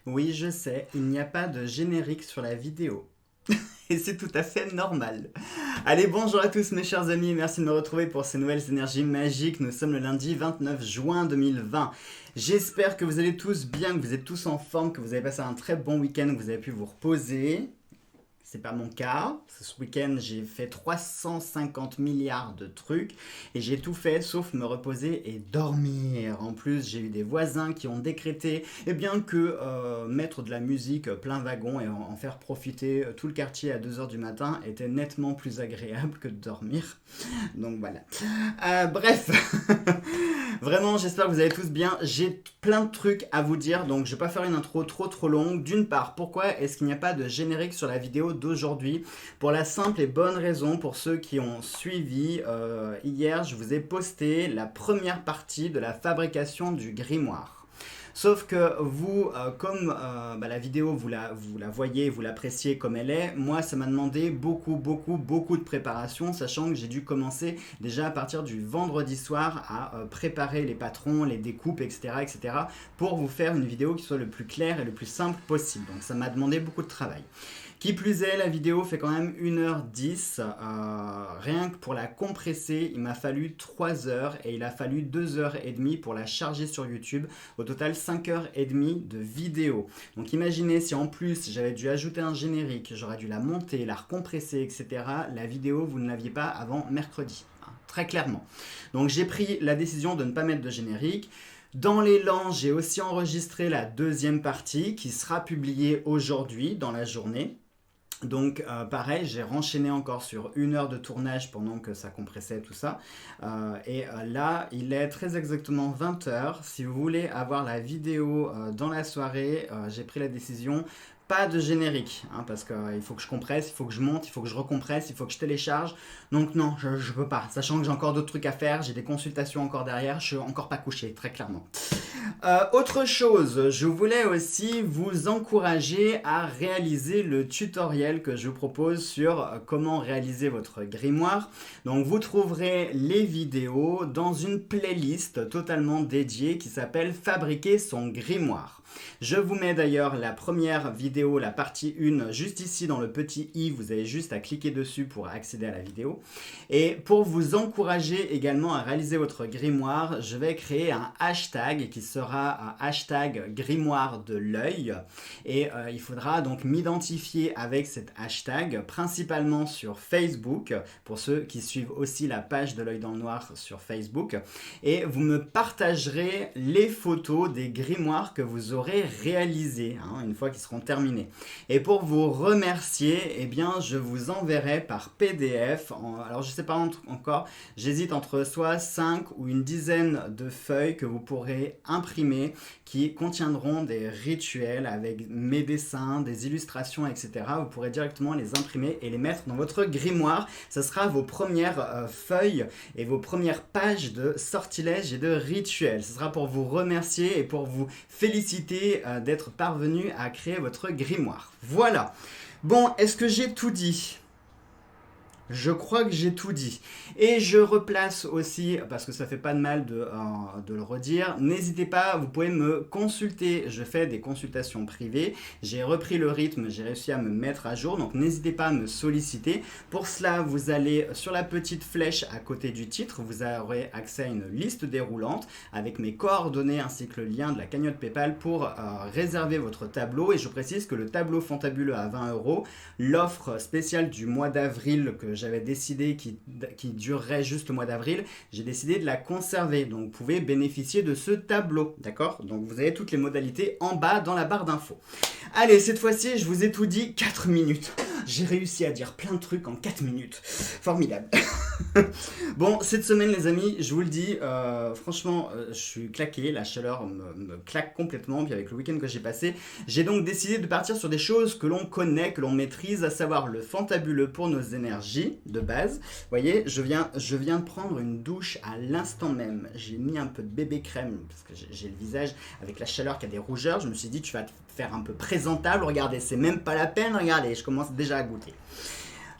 Oui, je sais, il n'y a pas de générique sur la vidéo. Et c'est tout à fait normal. Allez, bonjour à tous mes chers amis, merci de me retrouver pour ces nouvelles énergies magiques. Nous sommes le lundi 29 juin 2020. J'espère que vous allez tous bien, que vous êtes tous en forme, que vous avez passé un très bon week-end, que vous avez pu vous reposer. C'est pas mon cas. Ce week-end, j'ai fait 350 milliards de trucs et j'ai tout fait sauf me reposer et dormir. En plus, j'ai eu des voisins qui ont décrété que mettre de la musique plein wagon et en faire profiter tout le quartier à 2 heures du matin était nettement plus agréable que de dormir. Donc voilà. Bref, vraiment, j'espère que vous allez tous bien. J'ai plein de trucs à vous dire, donc je vais pas faire une intro trop longue. D'une part, pourquoi est-ce qu'il n'y a pas de générique sur la vidéo d'aujourd'hui? Pour la simple et bonne raison, pour ceux qui ont suivi, hier, je vous ai posté la première partie de la fabrication du grimoire. Sauf que vous, comme la vidéo, vous la voyez, vous l'appréciez comme elle est, moi, ça m'a demandé beaucoup de préparation, sachant que j'ai dû commencer déjà à partir du vendredi soir à préparer les patrons, les découpes, etc., pour vous faire une vidéo qui soit le plus claire et le plus simple possible. Donc ça m'a demandé beaucoup de travail. Qui plus est, la vidéo fait quand même 1h10. Rien que pour la compresser, il m'a fallu 3 heures et il a fallu 2h30 pour la charger sur YouTube. Au total, 5h30 de vidéo. Donc imaginez si en plus j'avais dû ajouter un générique, j'aurais dû la monter, la recompresser, etc. La vidéo, vous ne l'aviez pas avant mercredi. Très clairement. Donc j'ai pris la décision de ne pas mettre de générique. Dans l'élan, j'ai aussi enregistré la deuxième partie qui sera publiée aujourd'hui dans la journée. Donc pareil, j'ai renchaîné encore sur 1 heure de tournage pendant que ça compressait tout ça. Là, il est très exactement 20h. Si vous voulez avoir la vidéo dans la soirée, j'ai pris la décision. Pas de générique, parce qu'il faut que je compresse, il faut que je monte, il faut que je recompresse, il faut que je télécharge. Donc non, je peux pas. Sachant que j'ai encore d'autres trucs à faire, j'ai des consultations encore derrière, je suis encore pas couché, très clairement. Autre chose, je voulais aussi vous encourager à réaliser le tutoriel que je vous propose sur comment réaliser votre grimoire. Donc vous trouverez les vidéos dans une playlist totalement dédiée qui s'appelle Fabriquer son grimoire. Je vous mets d'ailleurs la première vidéo, la partie 1, juste ici dans le petit i, vous avez juste à cliquer dessus pour accéder à la vidéo. Et pour vous encourager également à réaliser votre grimoire, je vais créer un hashtag qui sera un hashtag grimoire de l'œil. Et il faudra donc m'identifier avec cet hashtag, principalement sur Facebook, pour ceux qui suivent aussi la page de l'œil dans le noir sur Facebook. Et vous me partagerez les photos des grimoires que vous aurez réalisés, une fois qu'ils seront terminés. Et pour vous remercier, je vous enverrai par PDF, alors je ne sais pas encore, j'hésite entre soit 5 ou une dizaine de feuilles que vous pourrez imprimer qui contiendront des rituels avec mes dessins, des illustrations, etc. Vous pourrez directement les imprimer et les mettre dans votre grimoire. Ce sera vos premières feuilles et vos premières pages de sortilèges et de rituels. Ce sera pour vous remercier et pour vous féliciter d'être parvenu à créer votre grimoire. Voilà. Bon, est-ce que j'ai tout dit ? Je crois que j'ai tout dit. Et je replace aussi, parce que ça fait pas de mal de le redire, n'hésitez pas, vous pouvez me consulter. Je fais des consultations privées. J'ai repris le rythme, j'ai réussi à me mettre à jour. Donc n'hésitez pas à me solliciter. Pour cela, vous allez sur la petite flèche à côté du titre. Vous aurez accès à une liste déroulante avec mes coordonnées ainsi que le lien de la cagnotte PayPal pour réserver votre tableau. Et je précise que le tableau fantabuleux à 20€, l'offre spéciale du mois d'avril que j'avais décidé qui durerait juste le mois d'avril, j'ai décidé de la conserver. Donc vous pouvez bénéficier de ce tableau, d'accord? Donc vous avez toutes les modalités en bas dans la barre d'infos. Allez, cette fois-ci, je vous ai tout dit, 4 minutes. J'ai réussi à dire plein de trucs en 4 minutes. Formidable. Bon, cette semaine, les amis, je vous le dis, franchement, je suis claqué. La chaleur me claque complètement. Puis avec le week-end que j'ai passé, j'ai donc décidé de partir sur des choses que l'on connaît, que l'on maîtrise, à savoir le fantabuleux pour nos énergies de base. Vous voyez, je viens de prendre une douche à l'instant même. J'ai mis un peu de bébé crème parce que j'ai le visage avec la chaleur qui a des rougeurs. Je me suis dit, tu vas te faire un peu présentable. Regardez, c'est même pas la peine. Regardez, je commence déjà à goûter.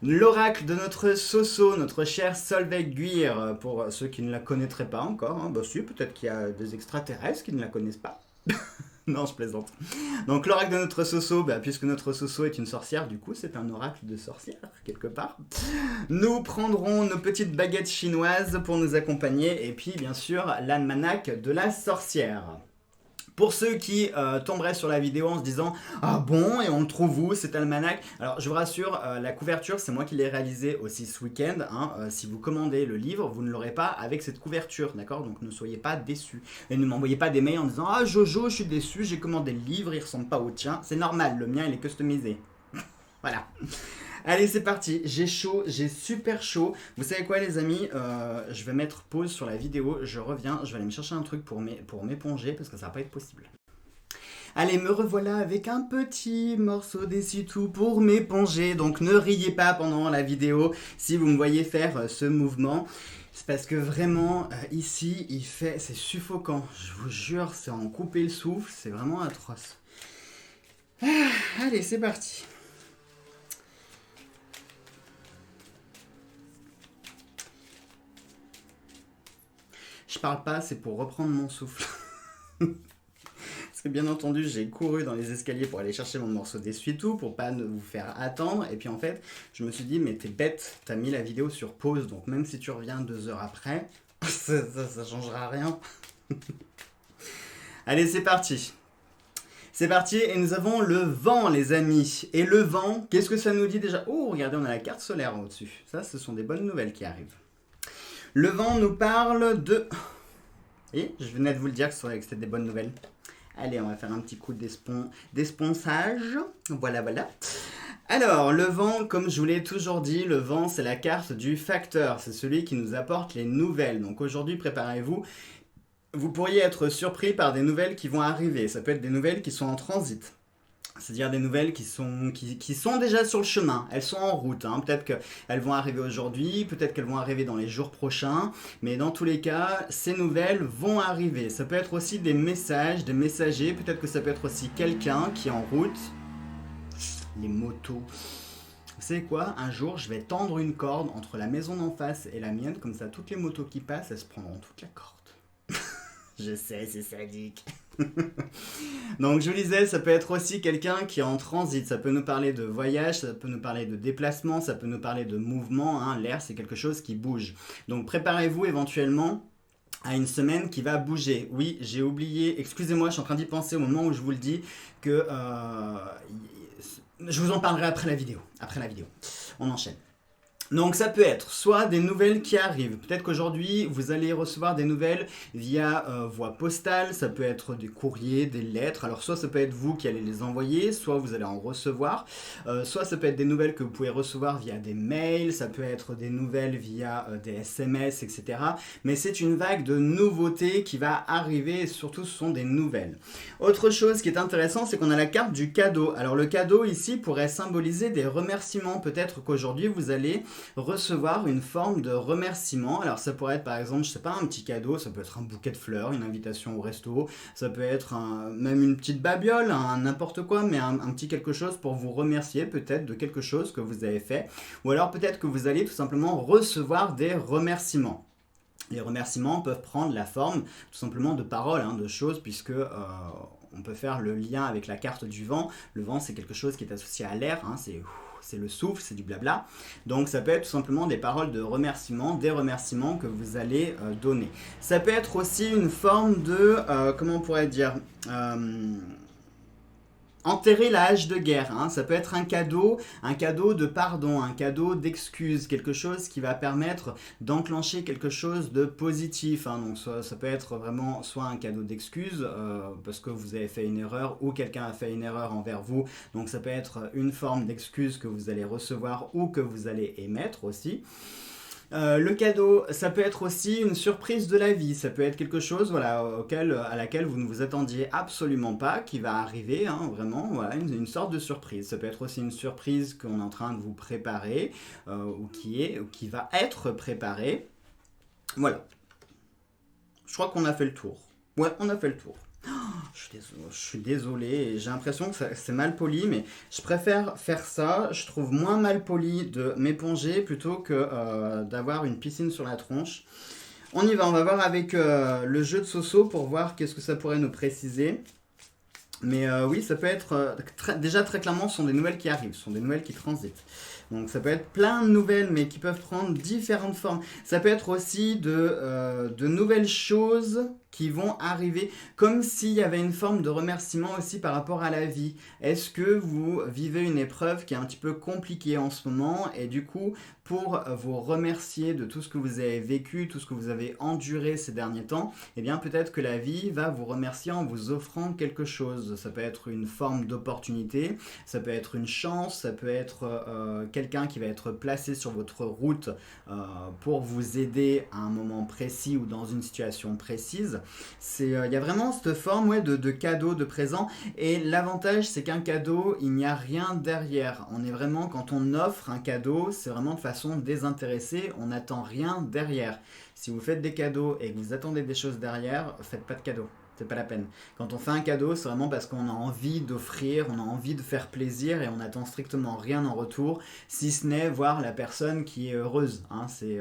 L'oracle de notre Soso, notre cher Solveig Guir, pour ceux qui ne la connaîtraient pas encore. Si, peut-être qu'il y a des extraterrestres qui ne la connaissent pas. Non, je plaisante. Donc l'oracle de notre Soso, puisque notre Soso est une sorcière, du coup c'est un oracle de sorcière, quelque part. Nous prendrons nos petites baguettes chinoises pour nous accompagner, et puis bien sûr l'almanach de la sorcière. Pour ceux qui tomberaient sur la vidéo en se disant « Ah bon, et on le trouve où cet almanach ?» Alors je vous rassure, la couverture c'est moi qui l'ai réalisée aussi ce week-end. Si vous commandez le livre, vous ne l'aurez pas avec cette couverture, d'accord? Donc ne soyez pas déçus. Et ne m'envoyez pas des mails en disant « Ah Jojo, je suis déçu, j'ai commandé le livre, il ressemble pas au tien. » C'est normal, le mien il est customisé. Voilà. Allez, c'est parti, j'ai chaud, j'ai super chaud. Vous savez quoi les amis, je vais mettre pause sur la vidéo, je reviens, je vais aller me chercher un truc pour m'éponger parce que ça va pas être possible. Allez, me revoilà avec un petit morceau d'essuie-tout pour m'éponger. Donc ne riez pas pendant la vidéo si vous me voyez faire ce mouvement. C'est parce que vraiment, ici, c'est suffocant. Je vous jure, c'est en couper le souffle, c'est vraiment atroce. Allez, c'est parti. Je parle pas, c'est pour reprendre mon souffle. Parce que bien entendu, j'ai couru dans les escaliers pour aller chercher mon morceau d'essuie-tout, pour pas vous faire attendre. Et puis en fait, je me suis dit, mais t'es bête, t'as mis la vidéo sur pause. Donc même si tu reviens 2 heures après, ça changera rien. Allez, c'est parti. C'est parti, et nous avons le vent, les amis. Et le vent, qu'est-ce que ça nous dit déjà? Oh, regardez, on a la carte solaire au-dessus. Ça, ce sont des bonnes nouvelles qui arrivent. Le vent nous parle de... Et je venais de vous le dire que c'était des bonnes nouvelles. Allez, on va faire un petit coup d'esponçage. Voilà, voilà. Alors, le vent, comme je vous l'ai toujours dit, le vent, c'est la carte du facteur. C'est celui qui nous apporte les nouvelles. Donc aujourd'hui, préparez-vous. Vous pourriez être surpris par des nouvelles qui vont arriver. Ça peut être des nouvelles qui sont en transit. C'est-à-dire des nouvelles qui sont déjà sur le chemin, elles sont en route, peut-être qu'elles vont arriver aujourd'hui, peut-être qu'elles vont arriver dans les jours prochains, mais dans tous les cas, ces nouvelles vont arriver. Ça peut être aussi des messages, des messagers, peut-être que ça peut être aussi quelqu'un qui est en route. Les motos. Vous savez quoi? Un jour, je vais tendre une corde entre la maison d'en face et la mienne, comme ça toutes les motos qui passent, elles se prendront toute la corde. Je sais, c'est sadique. Donc je vous disais, ça peut être aussi quelqu'un qui est en transit, ça peut nous parler de voyage, ça peut nous parler de déplacement, ça peut nous parler de mouvement, l'air c'est quelque chose qui bouge. Donc préparez-vous éventuellement à une semaine qui va bouger. Oui, j'ai oublié, excusez-moi, je suis en train d'y penser au moment où je vous le dis, que je vous en parlerai après la vidéo. On enchaîne. Donc ça peut être soit des nouvelles qui arrivent, peut-être qu'aujourd'hui vous allez recevoir des nouvelles via voie postale, ça peut être des courriers, des lettres, alors soit ça peut être vous qui allez les envoyer, soit vous allez en recevoir, soit ça peut être des nouvelles que vous pouvez recevoir via des mails, ça peut être des nouvelles via des SMS, etc. Mais c'est une vague de nouveautés qui va arriver et surtout ce sont des nouvelles. Autre chose qui est intéressant, c'est qu'on a la carte du cadeau. Alors le cadeau ici pourrait symboliser des remerciements, peut-être qu'aujourd'hui vous allez recevoir une forme de remerciement. Alors ça pourrait être par exemple, je sais pas, un petit cadeau, ça peut être un bouquet de fleurs, une invitation au resto, ça peut être même une petite babiole, n'importe quoi, mais un petit quelque chose pour vous remercier peut-être de quelque chose que vous avez fait. Ou alors peut-être que vous allez tout simplement recevoir des remerciements. Les remerciements peuvent prendre la forme tout simplement de paroles, de choses, puisque on peut faire le lien avec la carte du vent. Le vent, c'est quelque chose qui est associé à l'air, c'est le souffle, c'est du blabla. Donc ça peut être tout simplement des paroles de remerciement, des remerciements que vous allez donner. Ça peut être aussi une forme de, comment on pourrait dire, enterrer la hache de guerre, ça peut être un cadeau de pardon, un cadeau d'excuse, quelque chose qui va permettre d'enclencher quelque chose de positif. Donc ça peut être vraiment soit un cadeau d'excuse parce que vous avez fait une erreur ou quelqu'un a fait une erreur envers vous. Donc ça peut être une forme d'excuse que vous allez recevoir ou que vous allez émettre aussi. Le cadeau, ça peut être aussi une surprise de la vie, ça peut être quelque chose à laquelle vous ne vous attendiez absolument pas, qui va arriver, vraiment, une sorte de surprise. Ça peut être aussi une surprise qu'on est en train de vous préparer, ou qui va être préparée. Voilà. Je crois qu'on a fait le tour. Ouais, on a fait le tour. Je suis désolé, et j'ai l'impression que c'est mal poli, mais je préfère faire ça. Je trouve moins mal poli de m'éponger plutôt que d'avoir une piscine sur la tronche. On y va, on va voir avec le jeu de Soso pour voir qu'est-ce que ça pourrait nous préciser. Mais oui, ça peut être déjà très clairement, ce sont des nouvelles qui arrivent, ce sont des nouvelles qui transitent. Donc ça peut être plein de nouvelles, mais qui peuvent prendre différentes formes. Ça peut être aussi de nouvelles choses qui vont arriver, comme s'il y avait une forme de remerciement aussi par rapport à la vie. Est-ce que vous vivez une épreuve qui est un petit peu compliquée en ce moment, et du coup, pour vous remercier de tout ce que vous avez vécu, tout ce que vous avez enduré ces derniers temps, eh bien peut-être que la vie va vous remercier en vous offrant quelque chose. Ça peut être une forme d'opportunité, ça peut être une chance, ça peut être quelqu'un qui va être placé sur votre route euh, pour vous aider à un moment précis ou dans une situation précise. Il y a vraiment cette forme de cadeau, de présent. Et l'avantage, c'est qu'un cadeau, il n'y a rien derrière. On est vraiment, quand on offre un cadeau, c'est vraiment de façon désintéressée. On n'attend rien derrière. Si vous faites des cadeaux et que vous attendez des choses derrière, faites pas de cadeaux. C'est pas la peine. Quand on fait un cadeau, c'est vraiment parce qu'on a envie d'offrir, on a envie de faire plaisir et on n'attend strictement rien en retour, si ce n'est voir la personne qui est heureuse. Hein. C'est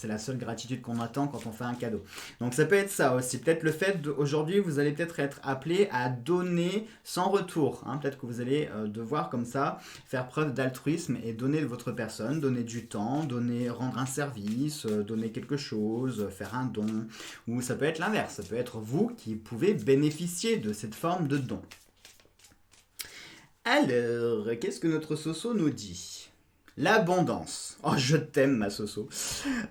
la seule gratitude qu'on attend quand on fait un cadeau. Donc ça peut être ça aussi. Peut-être le fait d'aujourd'hui, vous allez peut-être être appelé à donner sans retour. Hein. Peut-être que vous allez devoir comme ça faire preuve d'altruisme et donner de votre personne, donner du temps, rendre un service, donner quelque chose, faire un don. Ou ça peut être l'inverse. Ça peut être vous qui pouvez bénéficier de cette forme de don. Alors, qu'est-ce que notre Soso nous dit? L'abondance. Oh, je t'aime, ma Soso.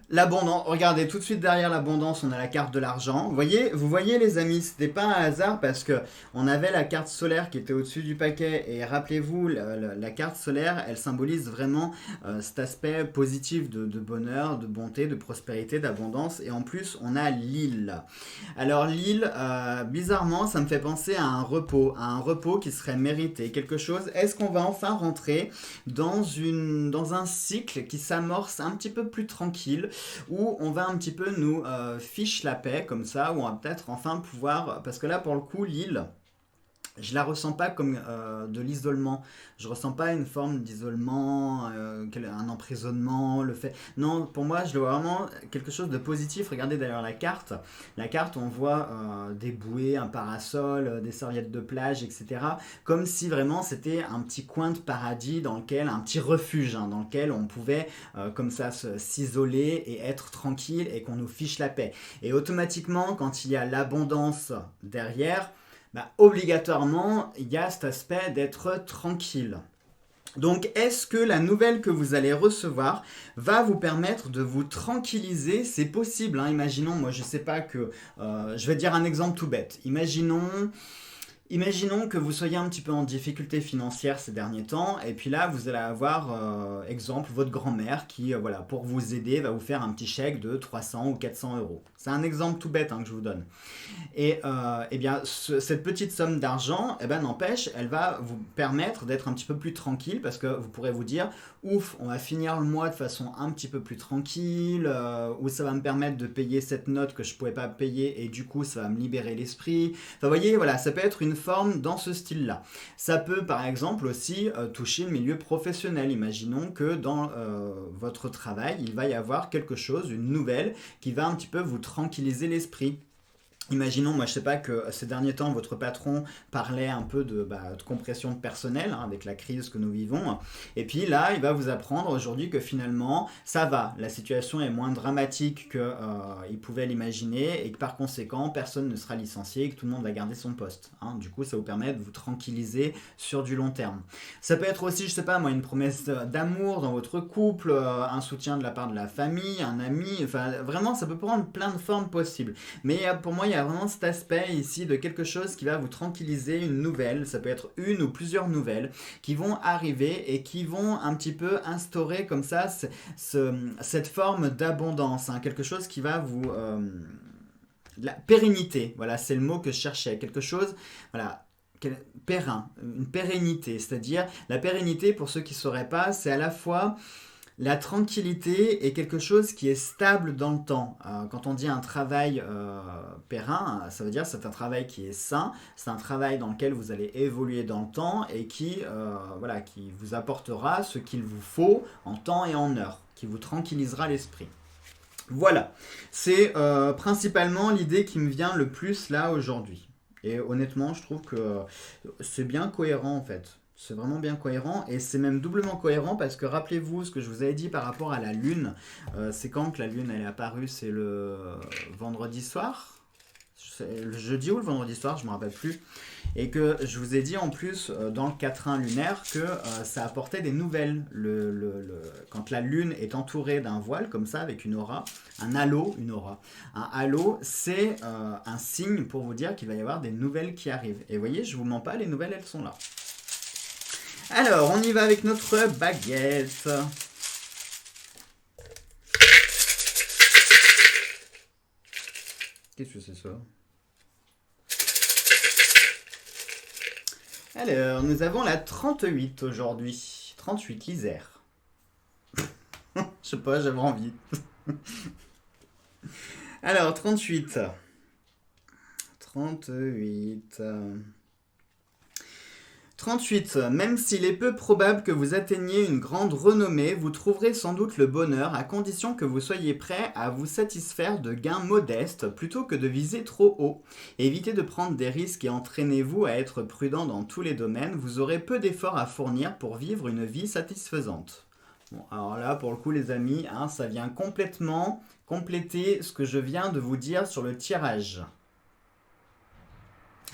L'abondance. Regardez, tout de suite derrière l'abondance, on a la carte de l'argent. Vous voyez, les amis, c'était pas un hasard parce que on avait la carte solaire qui était au-dessus du paquet. Et rappelez-vous, la carte solaire, elle symbolise vraiment cet aspect positif de bonheur, de bonté, de prospérité, d'abondance. Et en plus, on a l'île. Alors l'île, bizarrement, ça me fait penser à un repos qui serait mérité, quelque chose. Est-ce qu'on va enfin rentrer dans un cycle qui s'amorce un petit peu plus tranquille, où on va un petit peu nous fiche la paix comme ça, où on va peut-être enfin pouvoir, parce que là pour le coup l'île, je la ressens pas comme de l'isolement. Je ressens pas une forme d'isolement, un emprisonnement, le fait. Non, pour moi, je le vois vraiment quelque chose de positif. Regardez d'ailleurs la carte. La carte, on voit des bouées, un parasol, des serviettes de plage, etc. Comme si vraiment c'était un petit coin de paradis dans lequel, un petit refuge, hein, dans lequel on pouvait comme ça s'isoler et être tranquille et qu'on nous fiche la paix. Et automatiquement, quand il y a l'abondance derrière, obligatoirement, il y a cet aspect d'être tranquille. Donc, est-ce que la nouvelle que vous allez recevoir va vous permettre de vous tranquilliser? C'est possible, hein. Imaginons, moi je sais pas que... je vais dire un exemple tout bête. Imaginons que vous soyez un petit peu en difficulté financière ces derniers temps, et puis là, vous allez avoir, exemple, votre grand-mère qui, voilà, pour vous aider, va vous faire un petit chèque de 300 ou 400 euros. C'est un exemple tout bête, hein, que je vous donne. Et eh bien, cette petite somme d'argent, eh ben, n'empêche, elle va vous permettre d'être un petit peu plus tranquille parce que vous pourrez vous dire, ouf, on va finir le mois de façon un petit peu plus tranquille, ou ça va me permettre de payer cette note que je ne pouvais pas payer et du coup, ça va me libérer l'esprit. Enfin, vous voyez, voilà, ça peut être une forme dans ce style-là. Ça peut, par exemple, aussi toucher le milieu professionnel. Imaginons que dans votre travail, il va y avoir quelque chose, une nouvelle, qui va un petit peu vous tranquilliser l'esprit. Imaginons, moi je sais pas que ces derniers temps votre patron parlait un peu de compression de personnel, hein, avec la crise que nous vivons, et puis là il va vous apprendre aujourd'hui que finalement ça va, la situation est moins dramatique qu'il pouvait l'imaginer et que par conséquent personne ne sera licencié et que tout le monde va garder son poste, hein. Du coup ça vous permet de vous tranquilliser sur du long terme. Ça peut être aussi, je sais pas moi, une promesse d'amour dans votre couple, un soutien de la part de la famille, un ami, enfin vraiment ça peut prendre plein de formes possibles. Mais pour moi, il y a vraiment cet aspect ici de quelque chose qui va vous tranquilliser, une nouvelle, ça peut être une ou plusieurs nouvelles, qui vont arriver et qui vont un petit peu instaurer comme ça cette forme d'abondance, hein, quelque chose qui va vous... la pérennité, voilà, c'est le mot que je cherchais, quelque chose, voilà, périn, une pérennité, c'est-à-dire la pérennité, pour ceux qui ne sauraient pas, c'est à la fois... La tranquillité est quelque chose qui est stable dans le temps. Quand on dit un travail périn, ça veut dire que c'est un travail qui est sain, c'est un travail dans lequel vous allez évoluer dans le temps et qui vous apportera ce qu'il vous faut en temps et en heure, qui vous tranquillisera l'esprit. Voilà, c'est principalement l'idée qui me vient le plus là aujourd'hui. Et honnêtement, je trouve que c'est bien cohérent en fait. C'est vraiment bien cohérent et c'est même doublement cohérent parce que rappelez-vous ce que je vous avais dit par rapport à la lune. C'est quand que la lune elle est apparue? C'est le vendredi soir? C'est le jeudi ou le vendredi soir, je me rappelle plus. Et que je vous ai dit en plus dans le quatrain lunaire que ça apportait des nouvelles. Quand la lune est entourée d'un voile comme ça avec une aura, un halo, une aura. Un halo, c'est un signe pour vous dire qu'il va y avoir des nouvelles qui arrivent. Et vous voyez, je vous mens pas, les nouvelles elles sont là. Alors, on y va avec notre baguette. Qu'est-ce que c'est ça? Alors, nous avons la 38 aujourd'hui. 38, l'Isère. Je sais pas, j'avais envie. Alors, 38. 38. 38. Même s'il est peu probable que vous atteigniez une grande renommée, vous trouverez sans doute le bonheur à condition que vous soyez prêt à vous satisfaire de gains modestes plutôt que de viser trop haut. Évitez de prendre des risques et entraînez-vous à être prudent dans tous les domaines. Vous aurez peu d'efforts à fournir pour vivre une vie satisfaisante. Bon, alors là, pour le coup, les amis, hein, ça vient complètement compléter ce que je viens de vous dire sur le tirage.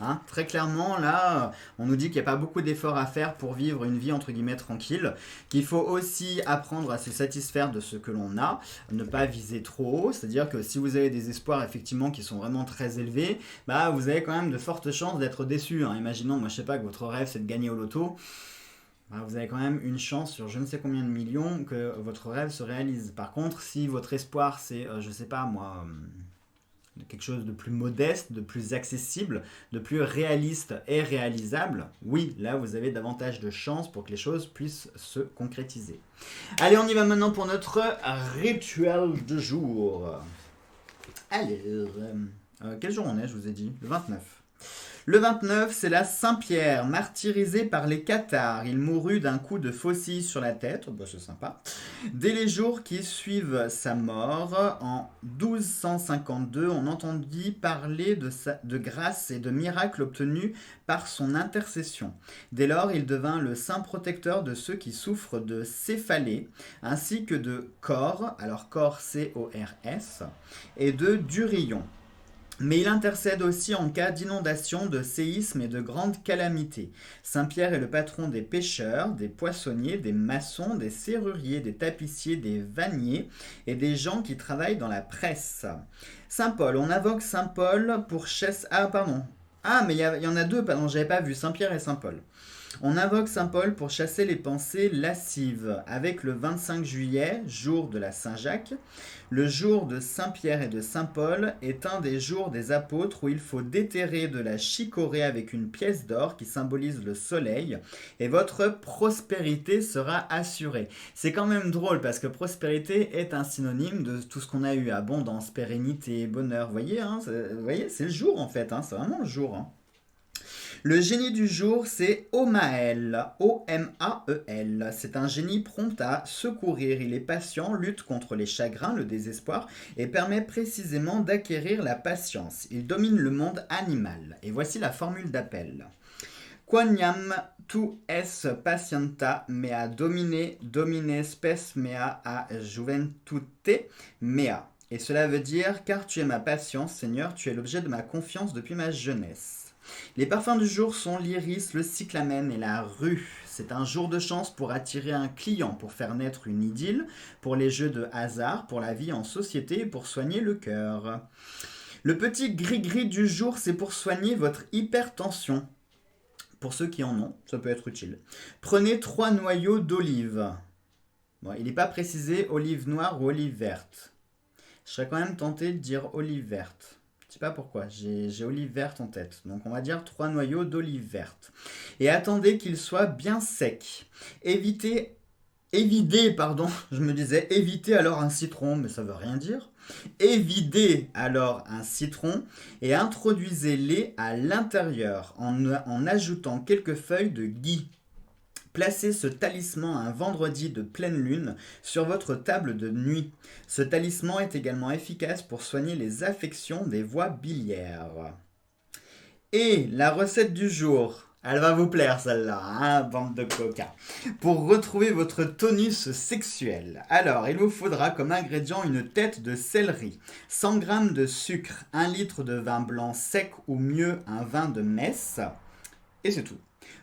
Hein, très clairement, là, on nous dit qu'il n'y a pas beaucoup d'efforts à faire pour vivre une vie entre guillemets tranquille, qu'il faut aussi apprendre à se satisfaire de ce que l'on a, ne pas viser trop haut, c'est-à-dire que si vous avez des espoirs effectivement qui sont vraiment très élevés, bah vous avez quand même de fortes chances d'être déçu. Hein. Imaginons, moi je sais pas, que votre rêve c'est de gagner au loto. Bah, vous avez quand même une chance sur je ne sais combien de millions que votre rêve se réalise. Par contre, si votre espoir c'est, je sais pas moi, quelque chose de plus modeste, de plus accessible, de plus réaliste et réalisable, oui, là vous avez davantage de chances pour que les choses puissent se concrétiser. Allez, on y va maintenant pour notre rituel de jour. Allez, quel jour on est, je vous ai dit? Le 29. Le 29, c'est la Saint-Pierre, martyrisé par les cathares. Il mourut d'un coup de faucille sur la tête, oh bah c'est sympa. Dès les jours qui suivent sa mort, en 1252, on entendit parler de grâce et de miracles obtenus par son intercession. Dès lors, il devint le saint protecteur de ceux qui souffrent de céphalée, ainsi que de cor, alors cor C-O-R-S, et de durillon. Mais il intercède aussi en cas d'inondation, de séisme et de grandes calamités. Saint-Pierre est le patron des pêcheurs, des poissonniers, des maçons, des serruriers, des tapissiers, des vanniers et des gens qui travaillent dans la presse. Saint-Paul, on invoque Saint-Paul pour chasser... Ah, pardon. Ah, mais il y en a deux, pardon, j'avais pas vu, Saint-Pierre et Saint-Paul. On invoque Saint-Paul pour chasser les pensées lascives, avec le 25 juillet, jour de la Saint-Jacques. Le jour de Saint-Pierre et de Saint-Paul est un des jours des apôtres où il faut déterrer de la chicorée avec une pièce d'or qui symbolise le soleil, et votre prospérité sera assurée. C'est quand même drôle parce que prospérité est un synonyme de tout ce qu'on a eu, abondance, pérennité, bonheur. Vous voyez, c'est le jour en fait, hein, c'est vraiment le jour. Hein. Le génie du jour, c'est Omael, O-M-A-E-L. C'est un génie prompt à secourir. Il est patient, lutte contre les chagrins, le désespoir et permet précisément d'acquérir la patience. Il domine le monde animal. Et voici la formule d'appel. Quoniam tu es patienta mea domine spes mea a juventute mea. Et cela veut dire, car tu es ma patience, Seigneur, tu es l'objet de ma confiance depuis ma jeunesse. Les parfums du jour sont l'iris, le cyclamen et la rue. C'est un jour de chance pour attirer un client, pour faire naître une idylle, pour les jeux de hasard, pour la vie en société et pour soigner le cœur. Le petit gris-gris du jour, c'est pour soigner votre hypertension. Pour ceux qui en ont, ça peut être utile. Prenez 3 noyaux d'olive. Bon, il n'est pas précisé olive noire ou olive verte. Je serais quand même tenté de dire olive verte. Je sais pas pourquoi, j'ai olive verte en tête. Donc on va dire 3 noyaux d'olive verte. Et attendez qu'il soit bien sec. Évitez alors un citron, mais ça veut rien dire. Évidez alors un citron et introduisez-les à l'intérieur en ajoutant quelques feuilles de gui. Placez ce talisman un vendredi de pleine lune sur votre table de nuit. Ce talisman est également efficace pour soigner les affections des voies biliaires. Et la recette du jour, elle va vous plaire celle-là, hein, bande de coca. Pour retrouver votre tonus sexuel, alors il vous faudra comme ingrédient une tête de céleri, 100 g de sucre, 1 litre de vin blanc sec ou mieux un vin de messe, et c'est tout.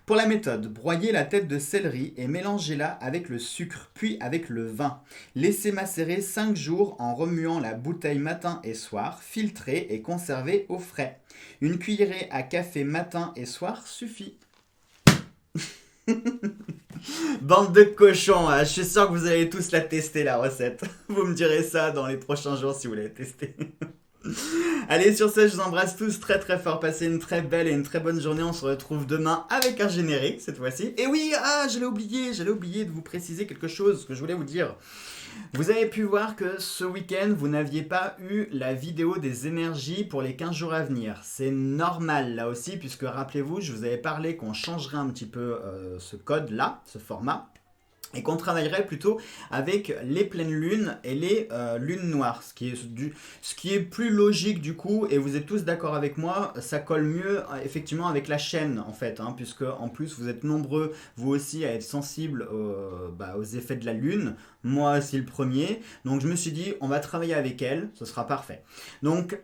Pour la méthode, broyez la tête de céleri et mélangez-la avec le sucre, puis avec le vin. Laissez macérer 5 jours en remuant la bouteille matin et soir, filtrée et conservée au frais. Une cuillerée à café matin et soir suffit. Bande de cochons, hein. Je suis sûr que vous allez tous la tester la recette. Vous me direz ça dans les prochains jours si vous l'avez testée. Allez, sur ce, je vous embrasse tous très très fort. Passez une très belle et une très bonne journée. On se retrouve demain avec un générique cette fois-ci. Et oui, j'allais oublier de vous préciser quelque chose que je voulais vous dire. Vous avez pu voir que ce week-end, vous n'aviez pas eu la vidéo des énergies pour les 15 jours à venir. C'est normal là aussi, puisque rappelez-vous, je vous avais parlé qu'on changerait un petit peu ce code-là, ce format. Et qu'on travaillerait plutôt avec les pleines lunes et les lunes noires, ce qui est plus logique du coup, et vous êtes tous d'accord avec moi, ça colle mieux effectivement avec la chaîne en fait, hein, puisque en plus vous êtes nombreux, vous aussi, à être sensibles aux effets de la lune, moi aussi le premier, donc je me suis dit on va travailler avec elle, ce sera parfait. Donc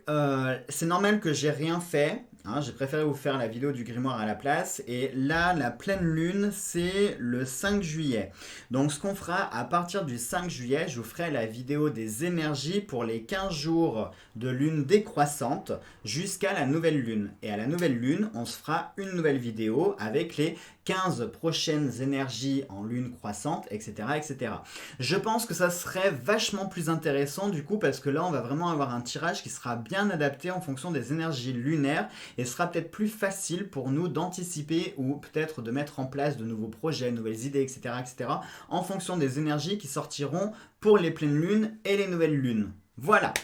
c'est normal que j'ai rien fait. Hein, j'ai préféré vous faire la vidéo du grimoire à la place. Et là, la pleine lune, c'est le 5 juillet. Donc, ce qu'on fera, à partir du 5 juillet, je vous ferai la vidéo des énergies pour les 15 jours de lune décroissante jusqu'à la nouvelle lune. Et à la nouvelle lune, on se fera une nouvelle vidéo avec les 15 prochaines énergies en lune croissante, etc., etc. Je pense que ça serait vachement plus intéressant du coup, parce que là, on va vraiment avoir un tirage qui sera bien adapté en fonction des énergies lunaires. Et ce sera peut-être plus facile pour nous d'anticiper ou peut-être de mettre en place de nouveaux projets, nouvelles idées, etc., etc., en fonction des énergies qui sortiront pour les pleines lunes et les nouvelles lunes. Voilà.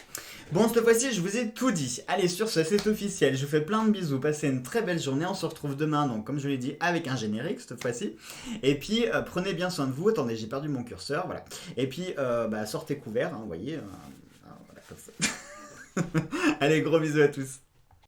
Bon, cette fois-ci, je vous ai tout dit. Allez, sur ce, c'est officiel. Je vous fais plein de bisous. Passez une très belle journée. On se retrouve demain, donc comme je l'ai dit, avec un générique cette fois-ci. Et puis, prenez bien soin de vous. Attendez, j'ai perdu mon curseur, voilà. Et puis, sortez couverts, hein, vous voyez. Voilà, comme ça. Allez, gros bisous à tous.